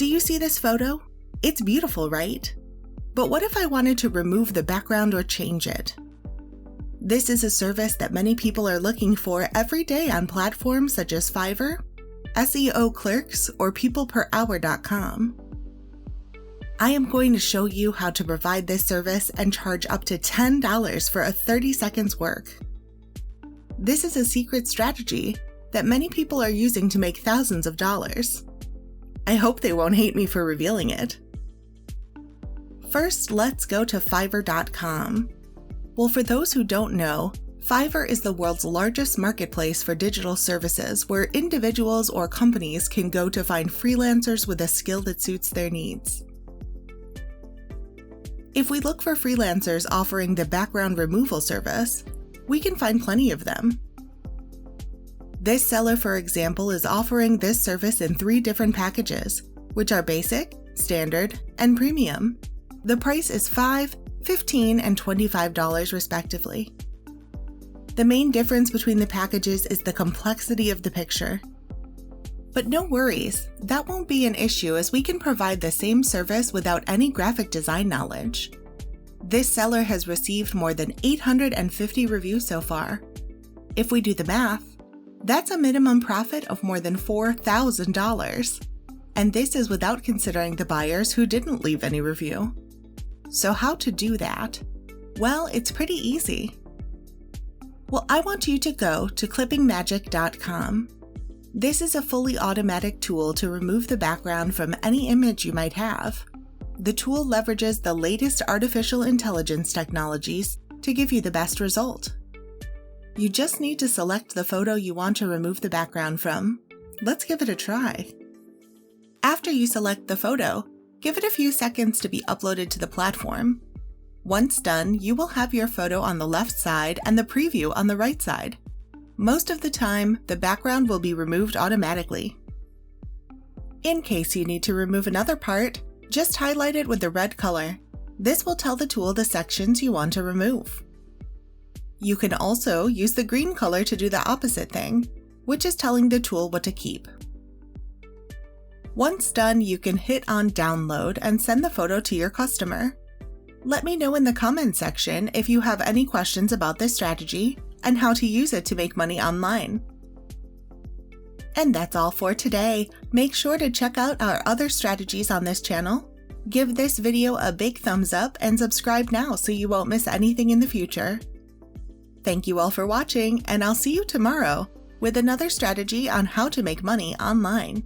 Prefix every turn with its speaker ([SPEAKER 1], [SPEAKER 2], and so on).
[SPEAKER 1] Do you see this photo? It's beautiful, right? But what if I wanted to remove the background or change it? This is a service that many people are looking for every day on platforms such as Fiverr, SEO Clerks, or peopleperhour.com. I am going to show you how to provide this service and charge up to $10 for a 30 seconds work. This is a secret strategy that many people are using to make thousands of dollars. I hope they won't hate me for revealing it. First, let's go to Fiverr.com. Well, for those who don't know, Fiverr is the world's largest marketplace for digital services where individuals or companies can go to find freelancers with a skill that suits their needs. If we look for freelancers offering the background removal service, we can find plenty of them. This seller, for example, is offering this service in 3 different packages, which are Basic, Standard, and Premium. The price is $5, $15, and $25 respectively. The main difference between the packages is the complexity of the picture. But no worries, that won't be an issue as we can provide the same service without any graphic design knowledge. This seller has received more than 850 reviews so far. If we do the math, that's a minimum profit of more than $4,000. And this is without considering the buyers who didn't leave any review. So how to do that? Well, it's pretty easy. Well, I want you to go to clippingmagic.com. This is a fully automatic tool to remove the background from any image you might have. The tool leverages the latest artificial intelligence technologies to give you the best result. You just need to select the photo you want to remove the background from. Let's give it a try. After you select the photo, give it a few seconds to be uploaded to the platform. Once done, you will have your photo on the left side and the preview on the right side. Most of the time, the background will be removed automatically. In case you need to remove another part, just highlight it with the red color. This will tell the tool the sections you want to remove. You can also use the green color to do the opposite thing, which is telling the tool what to keep. Once done, you can hit on download and send the photo to your customer. Let me know in the comments section if you have any questions about this strategy and how to use it to make money online. And that's all for today. Make sure to check out our other strategies on this channel. Give this video a big thumbs up and subscribe now so you won't miss anything in the future. Thank you all for watching, and I'll see you tomorrow with another strategy on how to make money online.